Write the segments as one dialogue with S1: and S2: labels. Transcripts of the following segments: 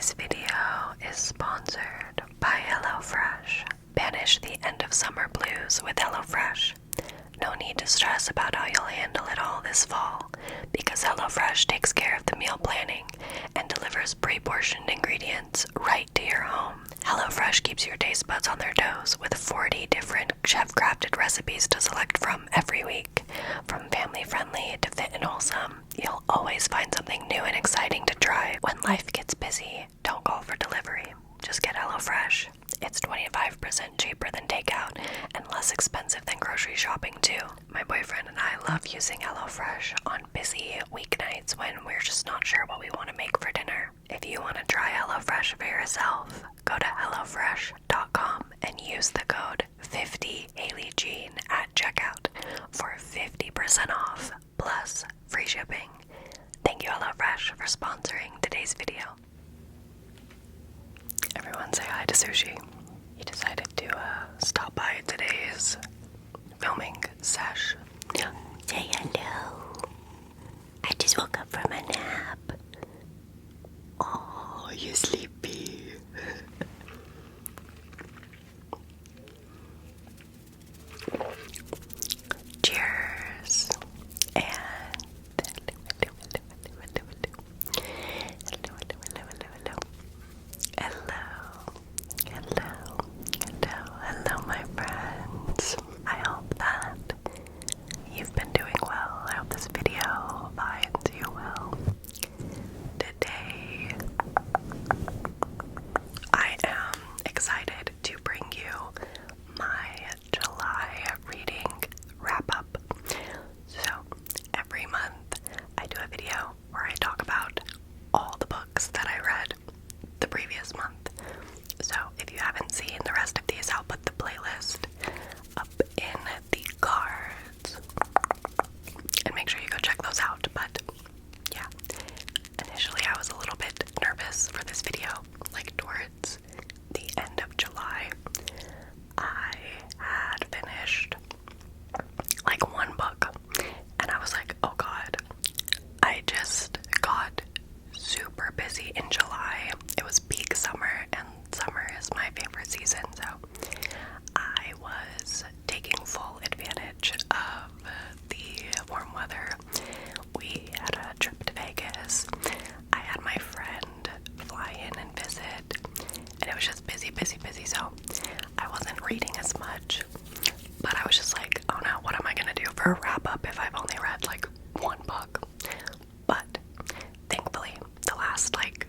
S1: Today's video is sponsored by HelloFresh. Banish the end of summer blues with HelloFresh. No need to stress about how you'll handle it all this fall, because HelloFresh takes care of the meal planning and delivers pre-portioned ingredients right to your home. HelloFresh keeps your taste buds on their toes with 40 different chef-crafted recipes to select from every week. From family-friendly to fit and wholesome, you'll always find something new and exciting to try. When life gets busy, don't call for delivery. Just get HelloFresh. It's 25% cheaper than takeout and less expensive than grocery shopping too. My boyfriend and I love using HelloFresh on busy weeknights when we're just not sure what we want to make for dinner. If you want to try HelloFresh for yourself, go to HelloFresh.com and use the code 50HaleyJean at checkout for 50% off plus free shipping. Thank you HelloFresh for sponsoring today's video. Everyone say hi to Sushi. He decided to stop by today's filming sesh.
S2: Say hello. I just woke up from a nap.
S1: Oh, you sleepy. Cheers. And hello, my friends. I hope that you've been doing well. I hope this video finds you well. Today, I am excited to bring you my July reading wrap-up. So, every month, I do a video where I talk about all the books that I read the previous month. So if you haven't seen the rest of these, I'll put the playlist up in the cards. And make sure you go check those out. But yeah, initially I was a little bit nervous for this video. Like towards the end of July, I had finished like one book. And I was like, oh god, I just got super busy in July. It was peak summer, and summer is my favorite season, so I was taking full advantage of the warm weather. We had a trip to Vegas. I had my friend fly in and visit, and it was just busy, so I wasn't reading as much, but I was just like, oh no, what am I gonna do for a wrap-up if I've only read like one book? But thankfully, the last like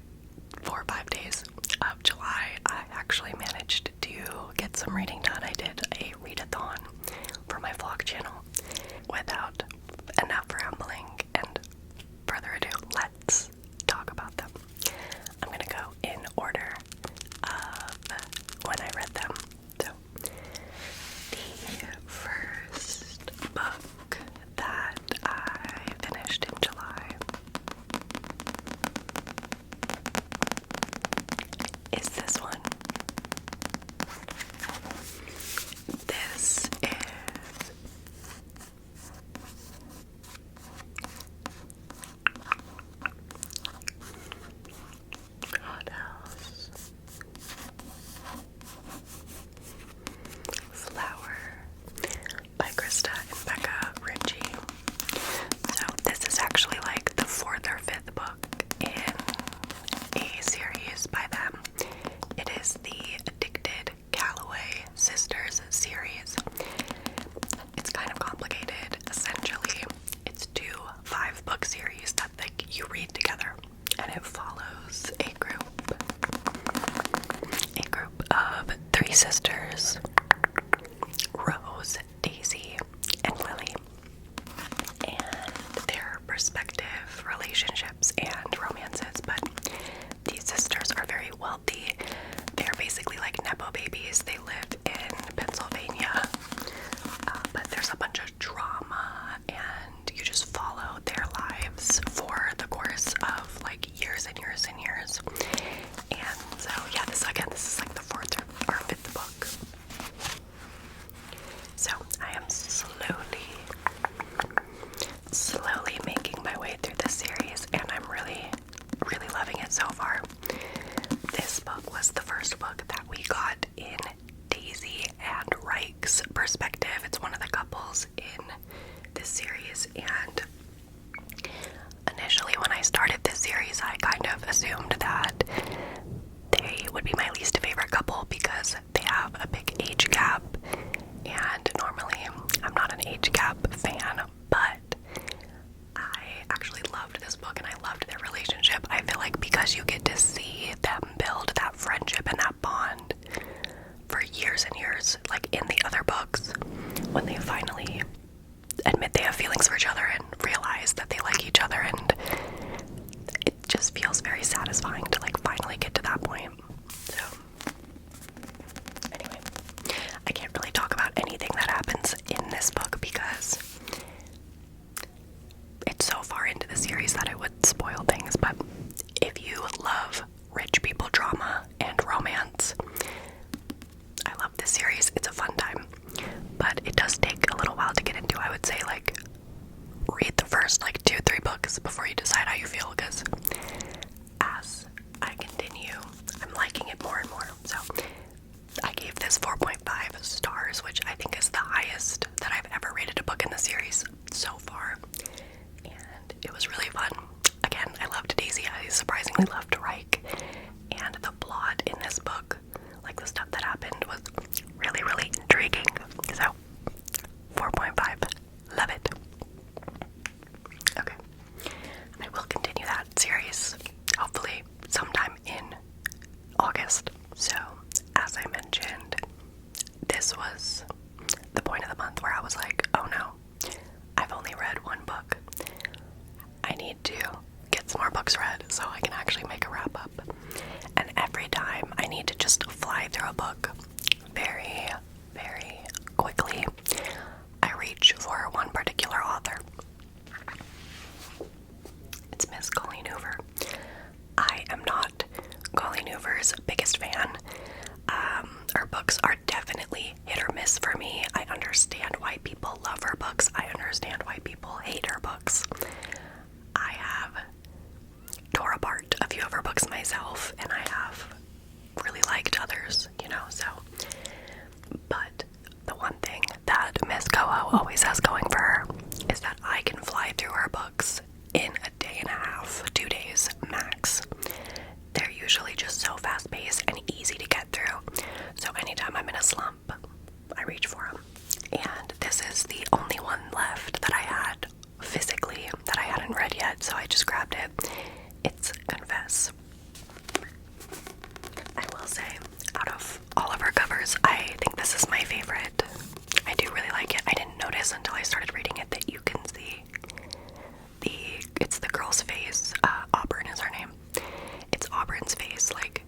S1: 4 or 5 days of July, I actually managed to get some reading done. I did a readathon for my vlog channel. Without enough rambling and further ado, let's talk about them. I'm gonna go in order of when I read them. So, the first book that I finished in July is this one. This is Hot House Flower by Krista and Becca Ritchie. So this is actually like the 4th or 5th book in a series by them. It is the Addicted Calloway Sisters series. It's kind of complicated. Essentially, it's 2 5-book series that you read together, and it follows a group of 3 sisters: Rose, Daisy, and Lily, and their respective relationships and romances. But these sisters are very wealthy. They're basically like Nepo babies. They live in Pennsylvania, but there's a bunch of drama, and you just follow their lives for the course of like years and years and years. And so yeah, this is like the 4th or 5th book. So I am slowly making my way through this series, and I'm really loving it so far. you get to see them build that friendship and that bond for years and years, like in the other books, when they finally admit they have feelings for each other and realize that they like each other, and it just feels very satisfying to like finally get to that point. So anyway, I can't really talk about anything that happens in this book because it's so far into the series that it would spoil things, but if you love rich people drama and romance, I love this series. It's a fun time, but it does take a little while to get into. I would say like read the first like 2-3 books before you decide how you feel, because as I continue, I'm liking it more and more. So I gave this 4.5 stars, which I think is the highest that I've ever rated a book in the series so far, and it was really fun. Again, I loved Daisy. I surprisingly loved Reich, and the plot in this book, like the stuff that happened, was really, really intriguing. So 4.5, love it. Okay, I will continue that series hopefully sometime in August. So as I mentioned, this was the point of the month where I was like, oh no, I've only read one book. I need to get some more books read so I can actually make a wrap up. And every time I need to just fly through a book very, very quickly, I reach for one particular author. It's Miss Colleen Hoover. I am not Colleen Hoover's biggest fan. Her books are definitely hit or miss for me. I understand why people love her books. I understand why people hate her books. I have tore apart a few of her books myself, and I have really liked others, you know, so. But the one thing that Miss Coho always has going for her is that I can fly through her books in a day and a half, 2 days max. They're usually just so fast-paced and easy to get through, so anytime I'm in a slump, I reach for them. And this is the only one left that I had physically that I hadn't read yet, so I just grabbed it. It's Confess. I will say, out of all of her covers, I think this is my favorite. I do really like it. I didn't notice until I started reading it that you can see it's the girl's face. Auburn is her name. It's Auburn's face, like,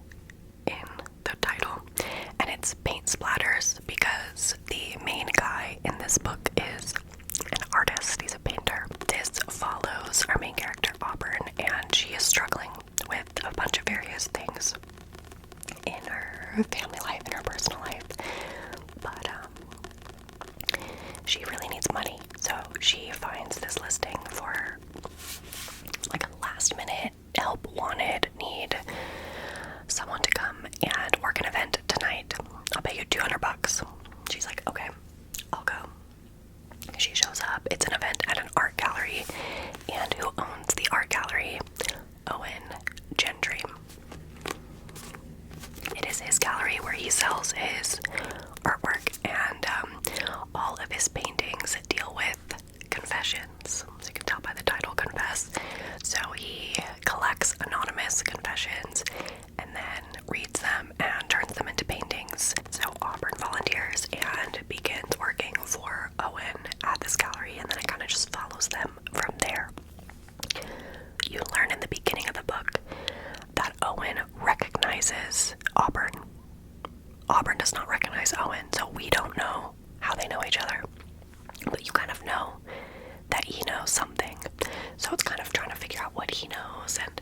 S1: in the title. And it's paint splatters because the main guy in this book is an artist. He's a painter. This follows our main character, Auburn, and she is struggling with a bunch of various things in her family life, in her personal life. But she really needs money, so she finds this listing for like a last minute help wanted, need someone to come and work an event tonight. I'll pay you $200. She's like, okay, I'll go. She shows up. It's an event at an art gallery, and who owns the art gallery? Owen Gentry. It is his gallery where he sells his artwork, and all of his paintings deal with confessions. So you can tell by the title, Confess. So he collects anonymous confessions and then reads them and turns them into paintings. So Auburn volunteers and begins working for Owen at this gallery, and then it kind of just follows them from there. You learn in the beginning of the book that Owen recognizes Auburn. Auburn does not recognize Owen, so we don't know how they know each other. But you kind of know that he knows something. So it's kind of trying to figure out what he knows and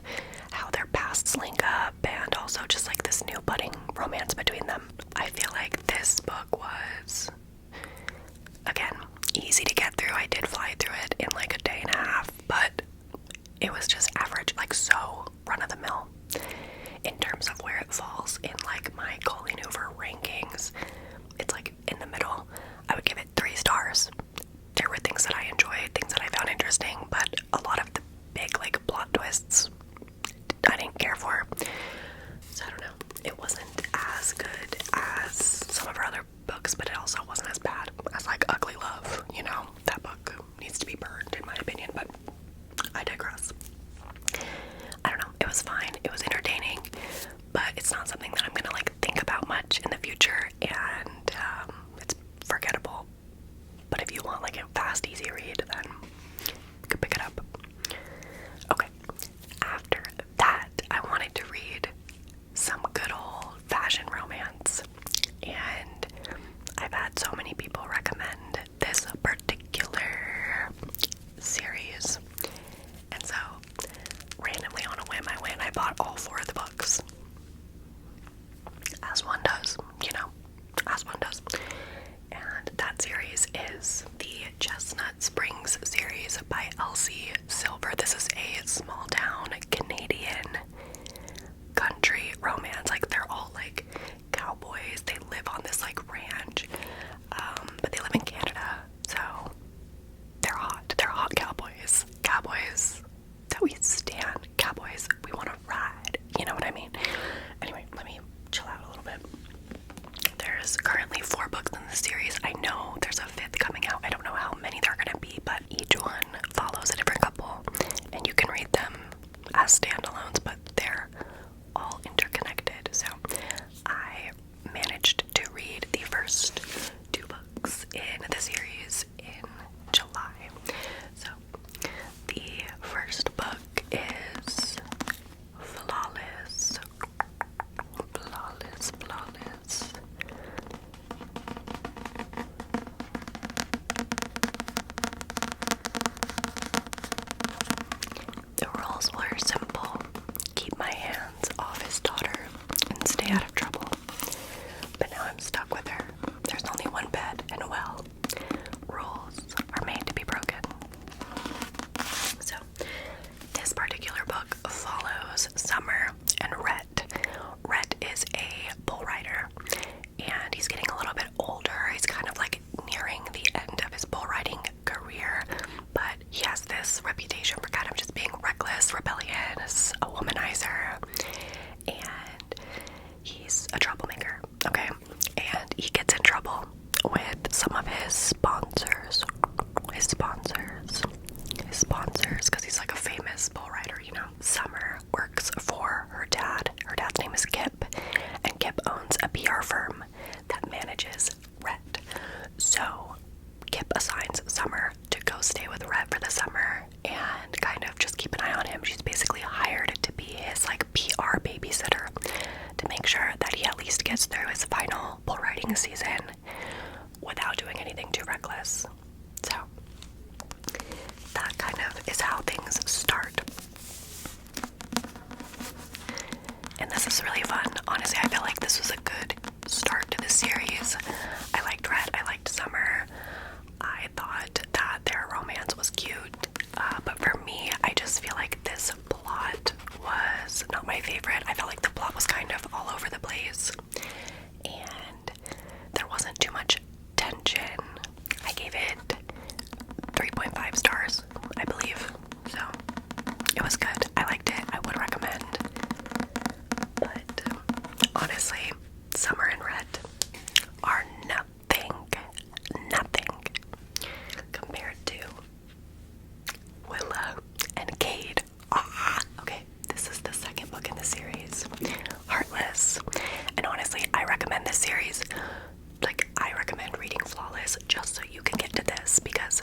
S1: how their pasts link up, and also just like this new budding romance between them. I feel like this book was, again, easy to get through. I did fly through it in like a day and a half, but it was just average, like so run-of-the-mill in terms of where it falls in like my Colleen Hoover rankings. It's like in the middle. I would give it 3 stars. There were things that I enjoyed, things that I found interesting, but a lot of the big like plot twists I didn't care for. So I don't know. It wasn't as good as some of her other books, but it also wasn't as bad as like Ugly Love. You know, that book needs to be burned in my opinion, but I digress. I don't know. It was fine. It was entertaining. it's not something that I'm gonna like think about much in the future, and it's forgettable. But if you want like a fast, easy read, then you could pick it up. Okay, after that, I wanted to read some good old fashioned romance, and I've had so many people recommend this particular series, and so randomly on a whim I went and I bought all 4 of the books, as one does, you know, as one does. And that series is the Chestnut Springs series by Elsie Silver. This is a small town Canadian country romance. Like, they're all like cowboys. They live on this like ranch, but they live in Canada, so they're hot. They're hot cowboys. Cowboys that we stand. Cowboys we want to ride. You know what I mean? Anyway, let me chill out a little bit. There's currently 4 books in the series. I know there's a 5th coming out. I don't know how many there are going to be, but each one follows a different couple, and you can read them as standalones, but they're all interconnected. So I managed to read the first 2 books in the series in July. So the first book is Flawless. Flawless, flawless. The rules were simple. Keep my hands off his daughter and stay out of trouble. But now I'm stuck with her. There's only one bed and a well. Rules are made to be broken. So, this particular book follows Summer and Rhett. Rhett is a bull rider, and he's getting a little bit older. He's kind of like nearing the end of his bull riding career, but he has this reputation for kind of just being reckless, rebellious, a womanizer, and he's a troublemaker, okay? And he gets in trouble with some of his sponsors, because he's like a famous bull rider, you know. Summer works for her dad. Her dad's name is Kip, and Kip owns a PR firm that manages Rhett. So Kip assigns Summer to go stay with Rhett for the summer and kind of just keep an eye on him. She's basically hired to be his like PR babysitter to make sure that he at least gets through his final bull riding season without doing anything too reckless. So that kind of is how things start. And this is really fun. Honestly, I feel like this was a good start to the series. I liked Rhett, I liked Summer. I thought that their romance was cute. But for me, I just feel like this plot was not my favorite. I felt like the plot was kind of all over the place, and there wasn't too much tension. I gave it 3.5 stars, I believe. So it was good. I liked it. I would recommend. But honestly, Summer and Rhett are nothing compared to Willow and Kade. Okay, this is the second book in the series, Heartless. And honestly, I recommend this series. Like, I recommend reading Flawless just so you can get to this, because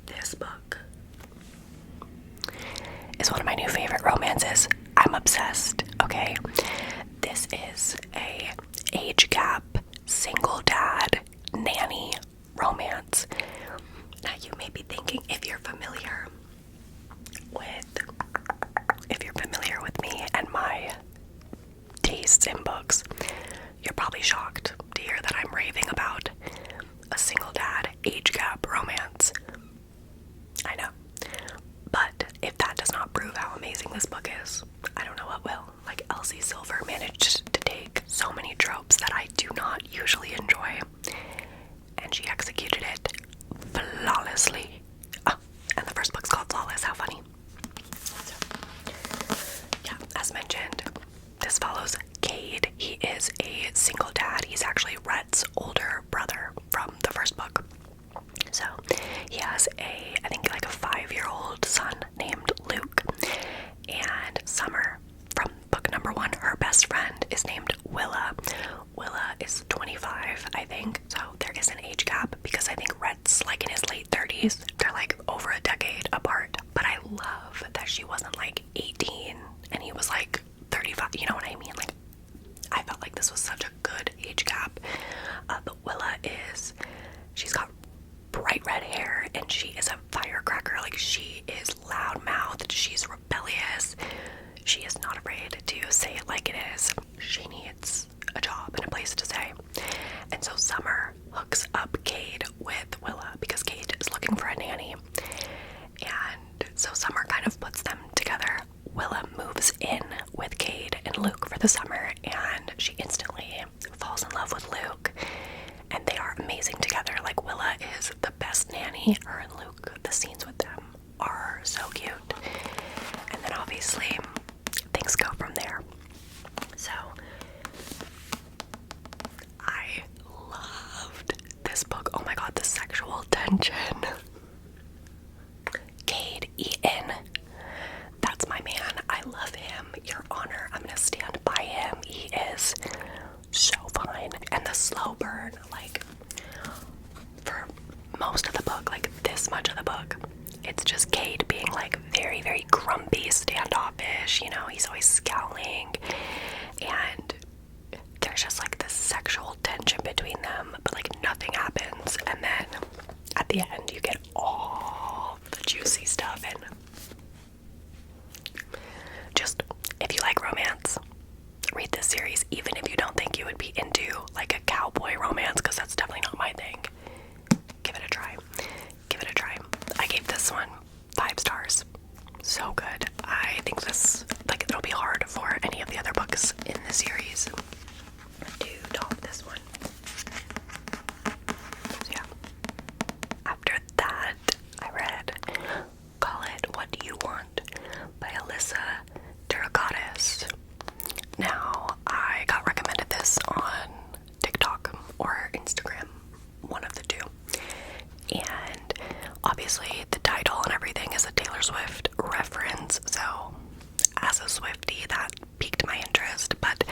S1: this book is one of my new favorite romances. I'm obsessed, okay? This is a age gap, single dad, nanny romance. Now you may be thinking, if you're familiar with me and my tastes in books, you're probably shocked to hear that I'm raving about a single dad, age gap romance. I know. But if that does not prove how amazing this book is, I don't know what will. Like, Elsie Silver managed to take so many tropes that I do not usually enjoy, and she executed it flawlessly. Oh, and the first book's called Flawless. How funny. So, yeah, as mentioned, this follows Kade. He is a single dad. He's actually Rhett's older brother from the first book. So he has I think like a 5-year-old son named Luke. And Summer, from book number 1, her best friend is named Willa. Willa is 25, I think, so there is an age gap because I think Rhett's like in his late 30s. They're like over a decade apart, but I love that she wasn't like 18 and he was like 35, you know what I mean? Like, I felt like this was such a good age gap. But Willa she's got bright red hair and she is a firecracker. Like, she is loudmouthed, she's rebellious, she is not afraid to say it like it is. She needs a job and a place to stay. And so Summer hooks up Kade with Willa because Kade is looking for a nanny. And so Summer kind of puts them together. Willa moves in with Kade and Luke for the summer, and she instantly falls in love with Luke. And they are amazing together. Like, Willa is the best nanny. Her and Luke, the scenes with them are so cute. And then obviously things go from there. So I loved this book. Oh my god, the sexual tension. Kade Eaton, that's my man. I love him. Your Honor, I'm gonna stand by him. He is so fine. And the slow burn, like, for most of the book, like this much of the book, it's just Kade being like very, very grumpy, standoffish, you know, he's always scowling, and there's just like this sexual tension between them, but like nothing happens, and then at the end you get all the juicy stuff. And just, if you like romance, read this series, even if you don't think you would be into like a cowboy romance, because that's definitely not my thing. Give it a try. Give it a try. I gave this one 5 stars. So good. I think this, like, it'll be hard for any of the other books in the series to top this one. So yeah. After that, I read Call It What You Want by Alyssa Terracottas. Now, I got recommended this on TikTok or Instagram, one of the two. And obviously the title and everything is a Taylor Swift reference, so as a Swiftie that piqued my interest. But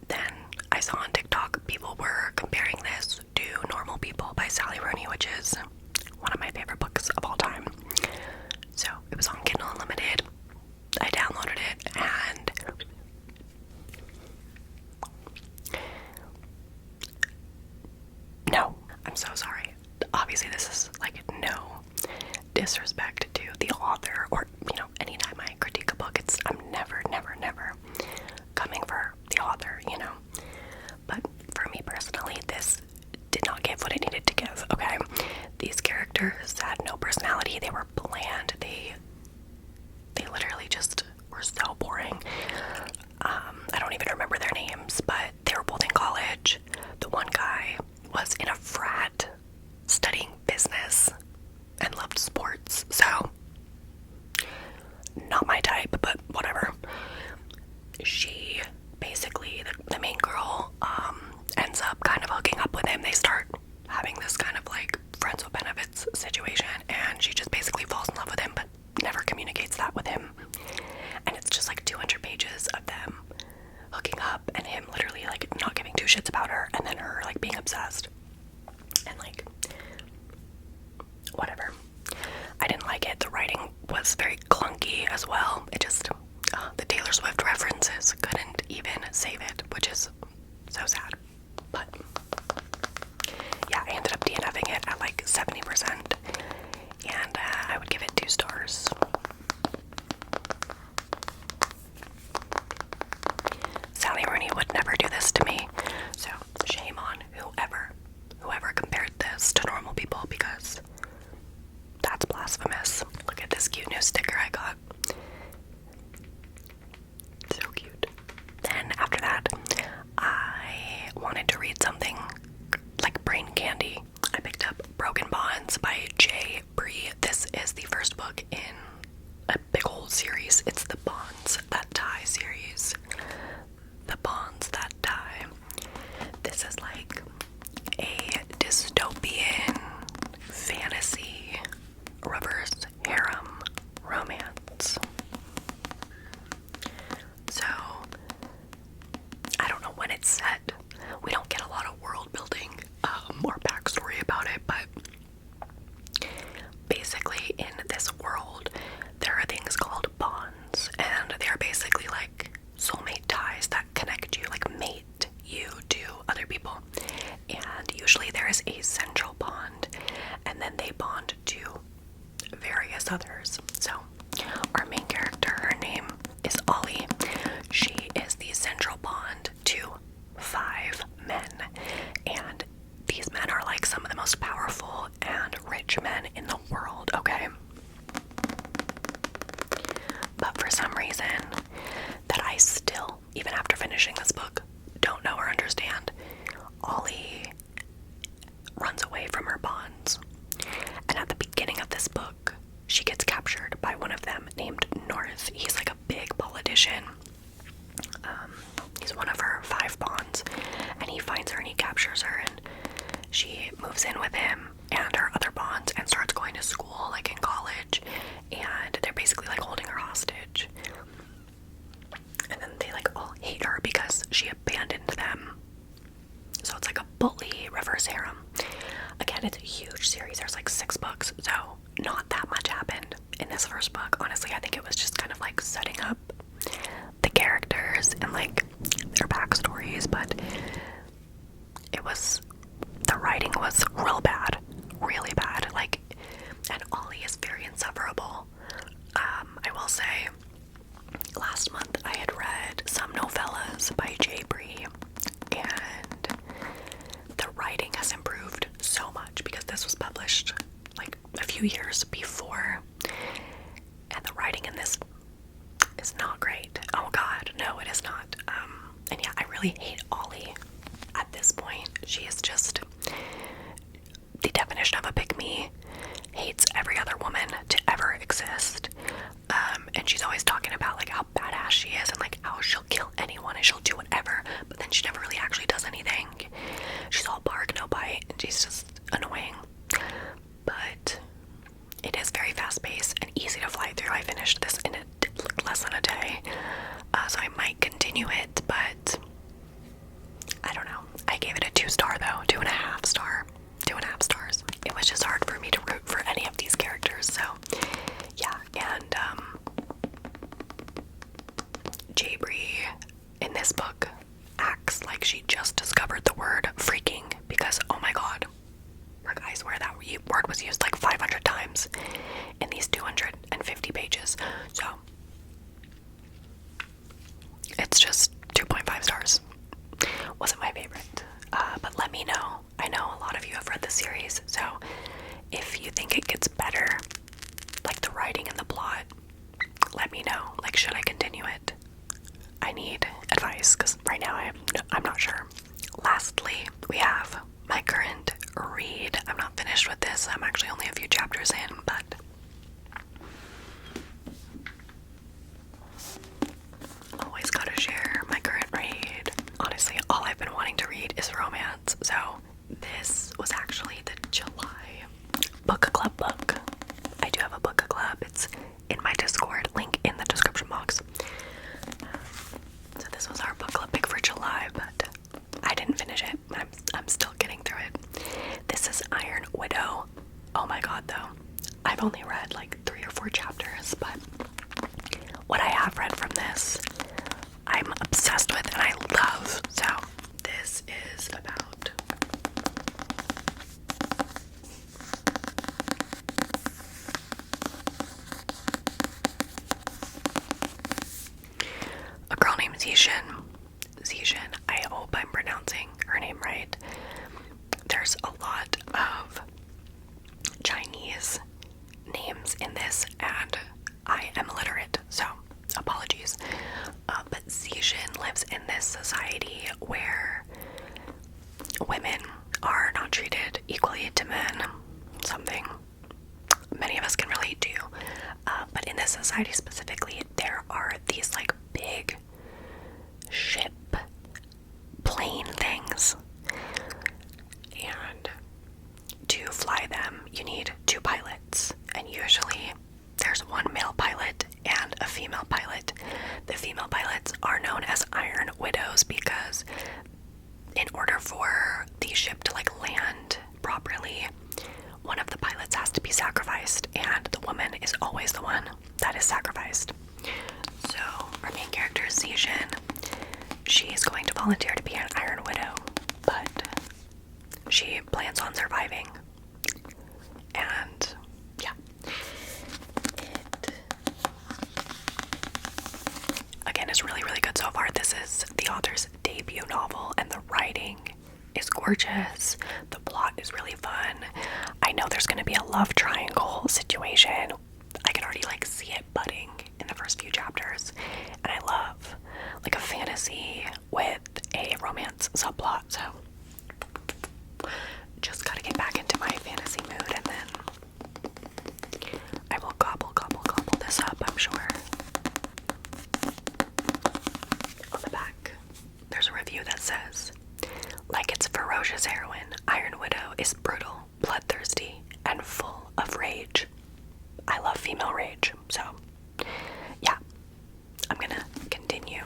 S1: then I saw on TikTok people were comparing this to Normal People by Sally Rooney, which is one of my favorite books of all time. So it was on Kindle Unlimited. I downloaded it, and no, I'm so sorry. Obviously this is like no disrespect to the author, or, you know, anytime I critique a book, I'm never coming for the author, you know. But for me personally, this did not give what it needed to give, okay? These characters had no personality, they were bland, they literally just were so boring. I don't even remember their names, but they were both in college. The one guy was in a frat studying business and loved sports, so not my type, but whatever. She basically, the main girl, ends up kind of hooking up with him. They start having this kind of like friends with benefits situation, and she just basically falls in love with him, but never communicates that with him. And it's just like 200 pages of them hooking up and him literally like not giving 2 shits about her, and then her like being obsessed. And like, whatever. I didn't like it. The writing was very clunky as well. It just, the Taylor Swift references couldn't even save it, which is so sad. But yeah, I ended up DNFing it at like 70%, and I would give it 2 stars. Sally Rooney would never do this to me, so shame on whoever compared this to Normal People, because that's blasphemous. Look at this cute new sticker I got. So cute. Then after that, I wanted to read something like brain candy. I picked up Broken Bonds by J. Bree. This is the first book in a big old series. It's the Bonds That Tie series. The Bonds That it's set. We don't get a lot of world building or backstory about it, but basically in this world, there are things called bonds, and they're basically like soulmate ties that connect you, like mate you to other people. And usually there is a central bond, and then they bond to various others. So our main character, her name is Ollie. She is the central bond to 5 men, and these men are like some of the most powerful and rich men in the world, okay? But for some reason that I still, even after finishing this book, don't know or understand, Ollie runs away from her bonds. And at the beginning of this book, she gets captured by one of them named North. He's like a big politician. He's one of her 5 bonds, and he finds her and he captures her, and she moves in with him and her other bonds and starts going to school, like in college, and they're basically like holding her hostage. And then they like all hate her because she abandoned them. So it's like a bully reverse harem. Again, it's a huge series. There's like 6 books, so not that much happened in this first book. Honestly, I think it was just kind of like setting up the characters and like their backstories, but the writing was really bad. Like, and Ollie is very insufferable. I will say, last month I had read some novellas by J. Bree, and the writing has improved so much because this was published like a few years before, and the writing in this is not great. Oh god, no, it is not. And yeah, I really hate Ollie at this point. She is just the definition of a pick-me, hates every other woman to ever exist. And she's always talking about like how badass she is and like how she'll kill anyone and she'll do whatever, but then she never really actually does anything. She's all bark, no bite, and she's just annoying. But it is very fast-paced and easy to fly through. I finished this in less than a day, so I might continue it, but I don't know. I gave it a 2-star though, 2.5 star, 2.5 stars. It was just hard for me to root for any of these characters, so yeah. And J. Bree in this book acts like she just discovered the word freaking, because oh my god, like I swear that word was used like 500 times in these 250 pages. So it's just 2.5 stars. Wasn't my favorite, but let me know. I know a lot of you have read the series, so if you think it gets better, like the writing and the plot, let me know. Like, should I continue it? I need advice, because right now I'm not sure. Lastly, we have my current read. I'm not finished with this. I'm actually only a few chapters in, but always gotta share my current read. Honestly, all I've been wanting to read is romance, so this was actually the July book club book. I do have a book club. It's in my Discord, link in the description box. So this was our book club pick for July, but I didn't finish it. I'm still getting through it. This is Iron Widow. Oh my god, though. I've only read like 3 or 4 chapters, but what I have read from this, I'm obsessed with and I love. So this is about a girl named Zishin. I hope I'm pronouncing her name right. There's a lot of Chinese names in this, and I am illiterate, so apologies. But Zishin lives in this society where women are not treated equally to men, something many of us can relate to. But in this society specifically, there are these like big ship plane things, and to fly them you need 2 pilots, and usually there's 1 male pilot and a female pilot. The female pilots are known as Iron Widows because she is going to volunteer to be an Iron Widow, but she plans on surviving. And yeah, it again is really, really good so far. This is the author's debut novel, and the writing is gorgeous. The plot is really fun. I know there's going to be a love triangle situation. I can already like see it budding in the first few chapters, and I love like a fantasy with a romance subplot, so just gotta get back into my fantasy mood, and then I will gobble this up, I'm sure. On the back, there's a review that says, like its ferocious heroine, Iron Widow is brutal, bloodthirsty, and full of rage. I love female rage, so yeah, I'm gonna continue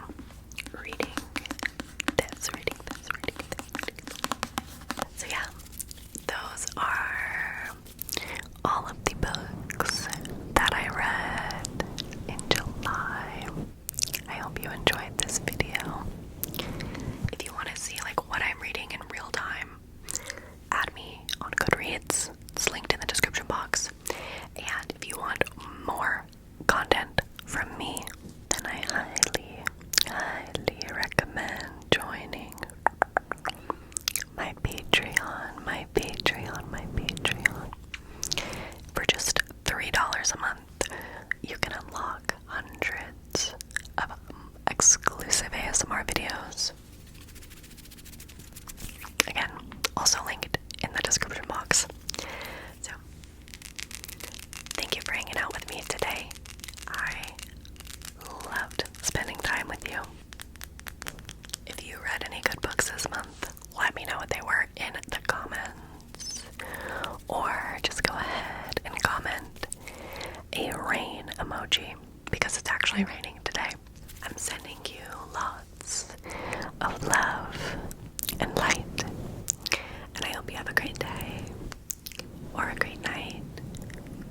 S1: reading this. So yeah, those are all of the books that I read in July. I hope you enjoyed this video. If you want to see like what I'm reading in real time, add me on Goodreads. It's linked in the description box. And if you want more content from me, then I highly recommend joining my Patreon. For just $3 a month, you can unlock hundreds of exclusive ASMR videos. Again, also linked in the description box. So, thank you for hanging out with me today. I loved spending time with you. If you read any good books this month, let me know what they were in the comments. Or just go ahead and comment a rain emoji, because it's actually raining today. I'm sending you lots of love and light. And I hope you have a great day or a great night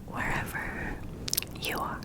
S1: wherever you are.